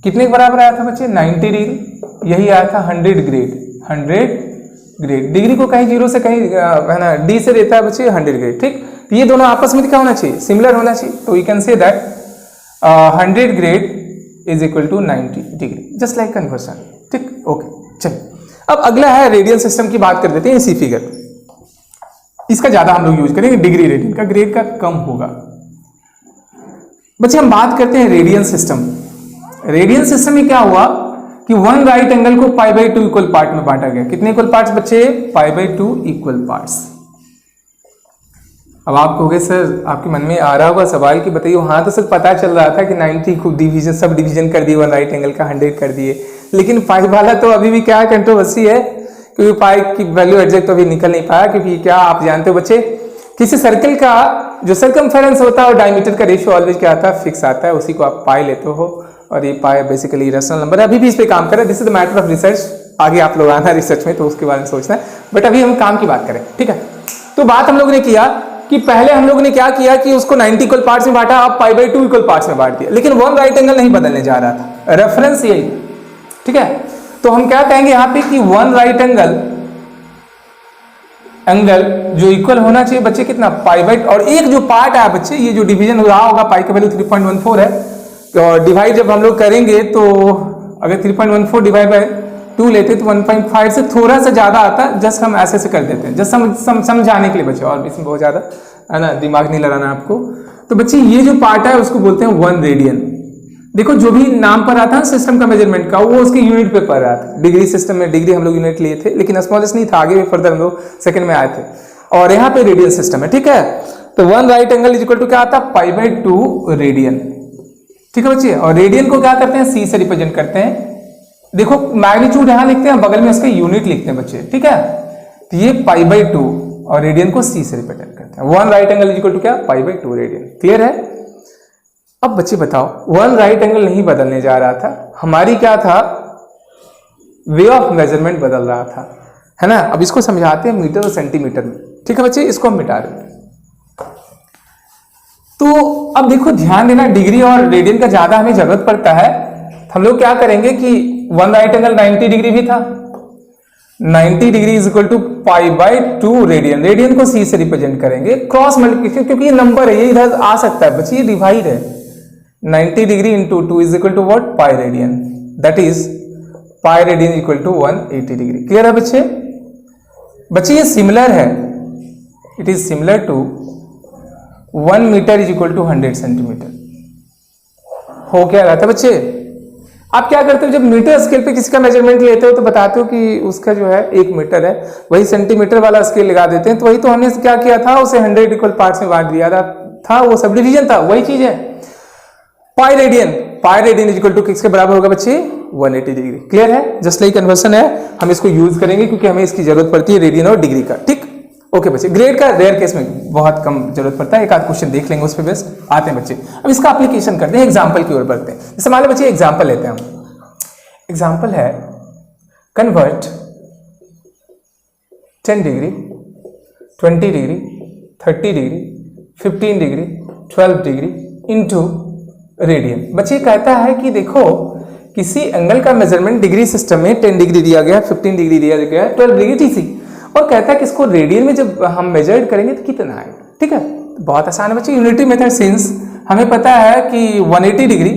कितने के बराबर आया था बच्चे? 90 डिग्री। यही आया था 100 ग्रेड। 100 ग्रेड डिग्री को कहीं जीरो से कहीं है ना डी से देता है बच्चे 100 ग्रेड। ठीक, तो ये दोनों आपस में क्या होना चाहिए? सिमिलर होना चाहिए। तो you can say that 100 grade is equal to 90 degree, just like conversion. ठीक, ओके। चलिए अब अगला है रेडियन सिस्टम की बात कर देते हैं। इसी फिगर इसका ज्यादा हम लोग यूज करेंगे, डिग्री रेडियन का, ग्रेड का कम होगा। बच्चे हम बात करते हैं रेडियन सिस्टम। रेडियन सिस्टम में क्या हुआ कि वन राइट एंगल को पाई बाई 2 इक्वल पार्ट में बांटा गया। कितने इक्वल पार्ट्स बच्चे? पाई बाई 2 इक्वल पार्ट्स। अब आप कहोगे सर आपके मन में आ रहा होगा सवाल कि बताइए वहां तो सिर्फ पता चल रहा था कि 90 को डिवीजन सब डिवीजन कर दिए, वन राइट एंगल का 100 कर दिए, लेकिन पाई वाला तो अभी भी क्या कंट्रोवर्सी है, क्योंकि पाई की वैल्यू एग्जैक्ट तो अभी निकल नहीं पाया। क्योंकि क्या आप जानते हो बच्चे, किसी सर्कल का जो सर्कमफेरेंस होता है और डायमीटर का रेशियो ऑलवेज क्या आता है? फिक्स आता है, उसी को आप पाई लेते हो। और ये पाई बेसिकली रैशनल नंबर है। अभी भी इस पे काम कर रहे हैं, this is the matter of research. आगे आप लोग आना रिसर्च में तो उसके बारे में सोचना है, बट अभी हम काम की बात करें। ठीक है, तो बात हम लोगों ने किया कि पहले हम लोगों ने क्या किया कि उसको 90 इक्वल पार्ट्स में बांटा, अब पाई बाई 2 इक्वल पार्ट्स में बांट दिया, लेकिन वन राइट एंगल नहीं बदलने जा रहा था। रेफरेंस यही। ठीक है, तो हम क्या कहेंगे यहाँ पे कि वन राइट एंगल जो इक्वल होना चाहिए बच्चे कितना? पाई बाई, और एक जो पार्ट है बच्चे, ये जो डिवीजन हो रहा होगा, पाई का वैल्यू 3.14 है, तो डिवाइड जब हम लोग करेंगे तो अगर 3.14 डिवाइड बाय 2 लेते तो 1.5 से थोड़ा सा ज्यादा आता है। जस्ट हम ऐसे से कर देते हैं, जस्ट समझाने के लिए बच्चे, और इसमें बहुत ज्यादा है ना दिमाग नहीं लगाना आपको। तो बच्चे ये जो पार्ट है उसको बोलते हैं 1 रेडियन। देखो जो भी नाम पर आता है सिस्टम का मेजरमेंट का, वो उसके यूनिट पे पढ़ रहा था। डिग्री सिस्टम में डिग्री हम लोग यूनिट लिए थे, लेकिन स्मॉलेस्ट नहीं था, आगे भी फर्दर हम लोग सेकंड में आए थे। और यहाँ पे रेडियन सिस्टम है। ठीक है, तो one right angle is equal to क्या आता है? Pi by 2 radian. ठीक है बच्चे, और रेडियन को क्या करते हैं? सी से रिप्रेजेंट करते हैं। देखो मैग्नीट्यूड यहां लिखते हैं, बगल में उसके यूनिट लिखते हैं बच्चे। ठीक है, तो ये पाई बाई 2 और रेडियन को सी से रिप्रेजेंट करते हैं। One right angle is equal to क्या? Pi by 2 radian. क्लियर है? अब बच्चे बताओ, वन राइट एंगल नहीं बदलने जा रहा था, हमारी क्या था? वे ऑफ मेजरमेंट बदल रहा था, है ना। अब इसको समझाते हैं मीटर और सेंटीमीटर में। ठीक है बच्चे, इसको हम मिटा रहे हैं। तो अब देखो ध्यान देना, डिग्री और रेडियन का ज्यादा हमें जरूरत पड़ता है। हम लोग क्या करेंगे कि वन राइट एंगल 90 डिग्री भी था, 90 degree is equal to pi by 2 radian. Radian को सी से रिप्रेजेंट करेंगे, क्रॉस मल्टीप्लिकेशन, क्योंकि ये नंबर है, ये इधर आ सकता है बच्चे, ये डिवाइड है। 90 degree into 2 is equal to what? Pi radian. That is pi radian equal to 180 degree. Clear है बच्चे? बच्चे ये सिमिलर है, it is similar to 1 metre is equal to 100 centimetre. हो क्या रहा था बच्चे? आप क्या करते हो, जब मीटर स्केल पे किसी का मेजरमेंट लेते हो तो बताते हो कि उसका जो है 1 मीटर है, वही सेंटीमीटर वाला स्केल लगा देते हैं। तो वही तो हमने क्या किया था, उसे 100 इक्वल पार्ट्स में बांट दिया था, वो सब डिवीजन था, वही चीज है। Pi radian is equal to किसके बराबर होगा बच्चे? 180 डिग्री। क्लियर है? जस्ट लाइक कन्वर्सन है, हम इसको यूज करेंगे क्योंकि हमें इसकी जरूरत पड़ती है रेडियन और डिग्री का। ठीक, ओके बच्चे। ग्रेड का रेयर केस में बहुत कम जरूरत पड़ता है, एक आध क्वेश्चन देख लेंगे उस पर बेस्ट आते हैं बच्चे। अब इसका एप्लीकेशन करते हैं, एग्जांपल की ओर बढ़ते हैं। जैसे मान लो बच्चे एग्जांपल लेते हैं हम। एग्जांपल है convert 10 degree, 20 degree, 30 degree, 15 degree, 12 degree into radian. बच्चे कहता है कि देखो किसी एंगल का मेजरमेंट डिग्री सिस्टम में 10 डिग्री दिया गया, 15 डिग्री दिया गया, 12 डिग्री टीसी, और कहता है कि इसको रेडियन में जब हम मेजर्ड करेंगे तो कितना आएगा। ठीक है, बहुत आसान है बच्चे, यूनिटी मेथड सिंस हमें पता है कि 180 degree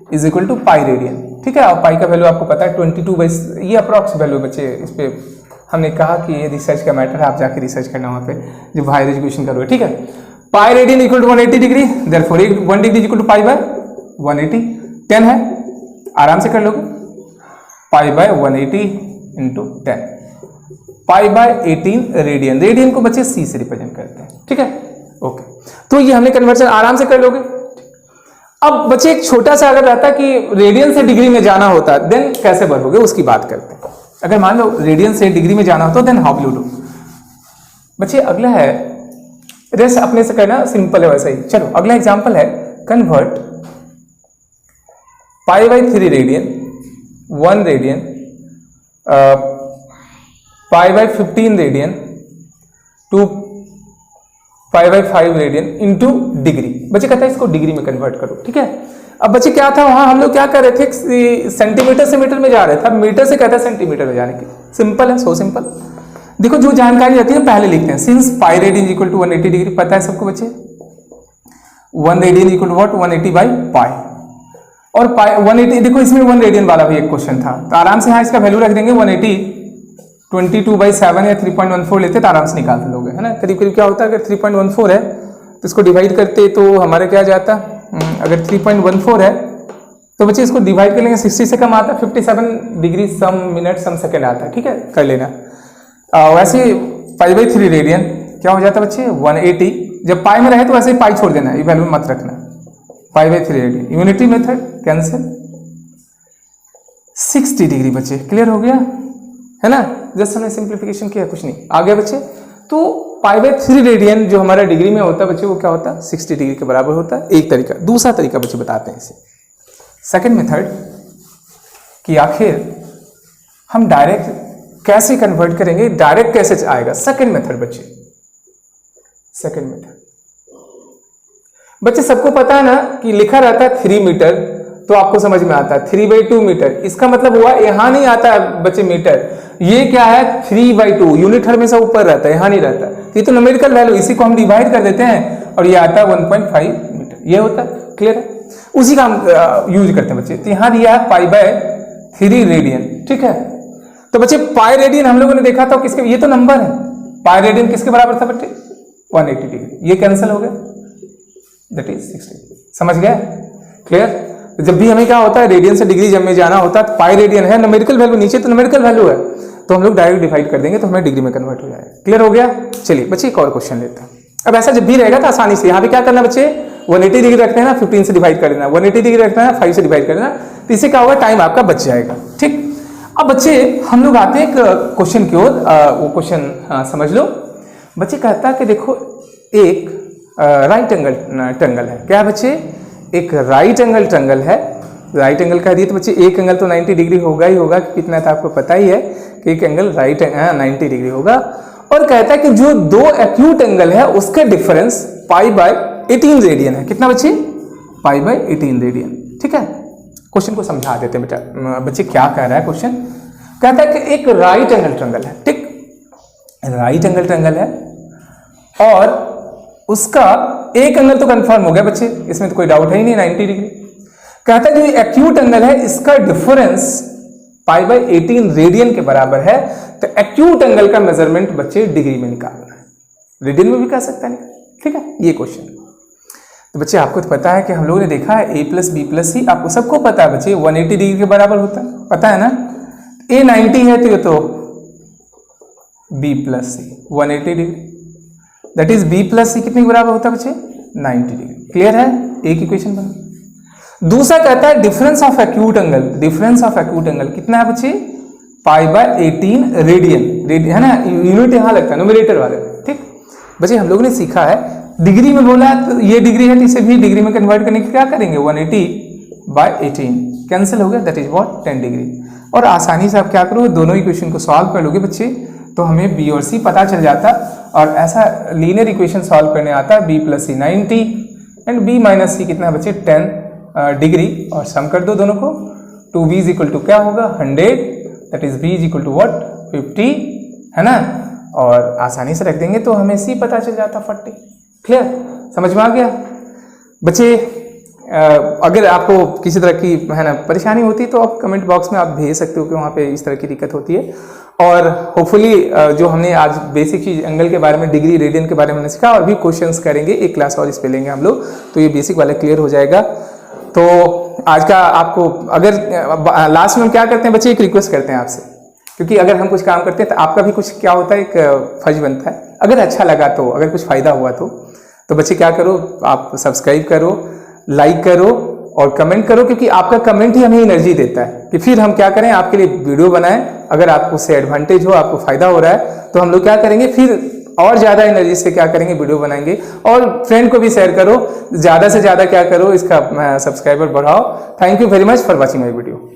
is equal to pi radian. ठीक है, और पाई का वैल्यू आपको पता है 22, ये अप्रॉक्स वैल्यू बच्चे। इस पे हमने कहा कि ये रिसर्च का मैटर है, आप जाके रिसर्च करना वहाँ पे जब हायर एजुकेशन करोगे। ठीक है, pi radian equal to 180 degree, therefore 1 degree equal to pi by 180। 10 है, आराम से कर लोगे, pi by 180 into 10, pi by 18 radian. Radian को बच्चे सी से रिप्रेजेंट करते हैं। ठीक है, ओके, तो ये हमने कन्वर्जन आराम से कर लोगे। अब बच्चे एक छोटा सा अगर रहता कि रेडियन से डिग्री में जाना होता देन कैसे भरोगे, उसकी बात करते हैं। अगर मान लो रेडियन से डिग्री में जाना होता then how will you do. बच्चे अगला है, रेस्ट अपने से करना सिंपल है वैसे ही। चलो अगला एग्जांपल है convert pi by 3 radian, 1 radian, pi by 15 radian to pi by 5 radian into degree. बच्चे कहता है इसको डिग्री में कन्वर्ट करो। ठीक है, अब बच्चे क्या था वहां हम लोग क्या कर रहे थे, सेंटीमीटर से मीटर में जा रहे थे, अब मीटर से कहता है सेंटीमीटर में जाने की। सिंपल है, सो सिंपल। देखो जो जानकारी रहती है पहले लिखते हैं। Since pi radian equal to 180 degree, पता है सबको बच्चे 1 radian equal to what 180 by pi. और पाई 180, देखो इसमें 1 रेडियन वाला भी एक क्वेश्चन था, तो आराम से यहाँ इसका वैल्यू रख देंगे 180 22/7 या 3.14 लेते तो आराम से निकाल लोगे, है ना। करीब करीब क्या होता है, अगर 3.14 है तो इसको डिवाइड करते तो हमारे क्या जाता, अगर 3.14 है तो बच्चे इसको डिवाइड कर लेंगे, 60 से कम आता है, 57 डिग्री सम मिनट सम सेकेंड आता है, ठीक है, कर लेना। वैसे पाई/3 रेडियन क्या हो जाता है बच्चे 180, जब पाई में रहे तो वैसे ही पाई छोड़ देना, ये वैल्यू मत रखना। पाई/3 radian, unity method cancel, 60 degree बच्चे, क्लियर हो गया, है ना। जस्ट हमने सिंप्लीफिकेशन किया, कुछ नहीं, आ गया बच्चे। तो पाई/3 रेडियन जो हमारा डिग्री में होता है बच्चे वो क्या होता है 60 डिग्री के बराबर होता है, एक तरीका। दूसरा तरीका बच्चे बताते हैं इसे, सेकंड मेथड, कि आखिर हम डायरेक्ट कैसे कन्वर्ट करेंगे, डायरेक्ट कैसे आएगा। सेकंड मेथड बच्चे, सेकंड मेथड बच्चे सबको पता है ना कि लिखा रहता है 3 मीटर, तो आपको समझ में आता है 3/2 मीटर, इसका मतलब हुआ यहां नहीं आता है बच्चे मीटर, ये क्या है 3/2, यूनिट हमेशा ऊपर रहता है, यहां नहीं रहता। ये तो न्यूमेरिकल वैल्यू, इसी को हम डिवाइड कर देते हैं और ये आता है 1.5 मीटर, ये होता है, क्लियर है। उसी का हम यूज करते हैं बच्चे। तो यहां दिया है पाई/3 रेडियन, ठीक है। तो बच्चे पाई रेडियन हम लोगों ने देखा था किसके, ये तो नंबर है, पाई रेडियन किसके बराबर था बच्चे 180 डिग्री, ये कैंसिल हो गया, दैट इज 60। समझ गया, क्लियर। जब भी हमें क्या होता है रेडियन से डिग्री जब में जाना होता है, पाई रेडियन है न्यूमेरिकल वैल्यू, नीचे तो न्यूमेरिकल वैल्यू है, तो हम लोग डायरेक्ट डिवाइड कर देंगे तो हमें डिग्री में कन्वर्ट हो जाएगा, क्लियर हो गया। चलिए बच्चे एक और क्वेश्चन लेते हैं। अब ऐसा जब भी रहेगा तो आसानी से यहाँ पे क्या करना बच्चे 180 डिग्री रखते हैं ना, 15 से डिवाइड कर देना, 180 डिग्री रखना है 5 से डिवाइड कर देना, तो इससे क्या होगा टाइम आपका बच जाएगा, ठीक। अब बच्चे हम लोग आते हैं एक क्वेश्चन की ओर, वो क्वेश्चन समझ लो। बच्चे कहता है कि देखो एक राइट एंगल ट्रायंगल है, क्या बच्चे एक राइट एंगल ट्रायंगल है। राइट एंगल कह दिए तो बच्चे एक एंगल तो 90 डिग्री होगा ही होगा, कितना था आपको पता ही है कि एक एंगल राइट 90 डिग्री होगा। और कहता है कि जो दो एक्यूट एंगल है उसके डिफरेंस पाई/18 रेडियन है, कितना बच्चे पाई/18 रेडियन, ठीक है। क्वेश्चन को समझा देते हैं बेटा, बच्चे क्या कह रहा है क्वेश्चन, कहता है कि एक राइट एंगल ट्रायंगल है, ठीक, राइट एंगल ट्रायंगल है और उसका एक एंगल तो कंफर्म हो गया बच्चे, इसमें तो कोई डाउट है ही नहीं 90 डिग्री। कहता है जो एक्यूट एंगल है इसका डिफरेंस पाई/18 रेडियन के बराबर है, तो एक्यूट एंगल का मेजरमेंट बच्चे डिग्री में निकालना है, रेडियन में भी कह सकता है, ठीक है, ये क्वेश्चन। तो बच्चे आपको तो पता है कि हम लोगों ने देखा है a+b+c, आपको सबको पता है बच्चे 180 डिग्री के बराबर होता है, पता है ना। a 90 है तो ये तो b+c 180 degree, that is b+c कितने के बराबर होता है बच्चे 90 डिग्री, क्लियर है, एक इक्वेशन बना। दूसरा कहता है difference of acute angle, difference of acute angle कितना है बच्चे पाई/18 रेडियन, है ना, यूनिट यहां लगता है न्यूमरेटर वाले, ठीक। बच्चे हम लोगों ने सीखा है डिग्री में बोला तो ये डिग्री है तो इसे भी डिग्री में कन्वर्ट करने के क्या करेंगे 180/18 कैंसिल हो गया, दैट इज व्हाट 10 डिग्री। और आसानी से आप क्या करो दोनों इक्वेशन को सॉल्व कर लोगे बच्चे, तो हमें b और c पता चल जाता, और ऐसा लीनियर इक्वेशन सॉल्व करने आता है b+c 90 एंड b-c कितना है बच्चे 10 डिग्री, और सम कर दो दोनों को, 2b इज इक्वल टू क्या होगा 100, that is b is equal to what 50, है ना, और आसानी से रख देंगे तो हमें c पता चल जाता 40, क्लियर, समझ में आ गया बच्चे। अगर आपको किसी तरह की है ना परेशानी होती है तो आप कमेंट बॉक्स में आप भेज सकते हो कि वहाँ पे इस तरह की दिक्कत होती है। और होपफुली जो हमने आज बेसिक चीज एंगल के बारे में, डिग्री रेडियन के बारे में हमने सीखा, और भी क्वेश्चंस करेंगे, एक क्लास और इस पे लेंगे हम लोग, तो ये बेसिक वाला क्लियर हो जाएगा। तो आज का आपको अगर लास्ट में हम क्या करते हैं बच्चे, एक रिक्वेस्ट करते हैं आपसे, क्योंकि अगर हम कुछ काम करते हैं तो आपका भी कुछ क्या होता है एक फर्ज बनता है, अगर अच्छा लगा तो, अगर कुछ फायदा हुआ तो बच्चे क्या करो, आप सब्सक्राइब करो, लाइक करो और कमेंट करो, क्योंकि आपका कमेंट ही हमें एनर्जी देता है कि फिर हम क्या करें आपके लिए वीडियो बनाएं। अगर आपको उससे एडवांटेज हो, आपको फायदा हो रहा है, तो हम लोग क्या करेंगे फिर और ज्यादा एनर्जी से क्या करेंगे वीडियो बनाएंगे। और फ्रेंड को भी शेयर करो, ज्यादा से ज्यादा क्या करो इसका सब्सक्राइबर बढ़ाओ। Thank you very much for watching my video.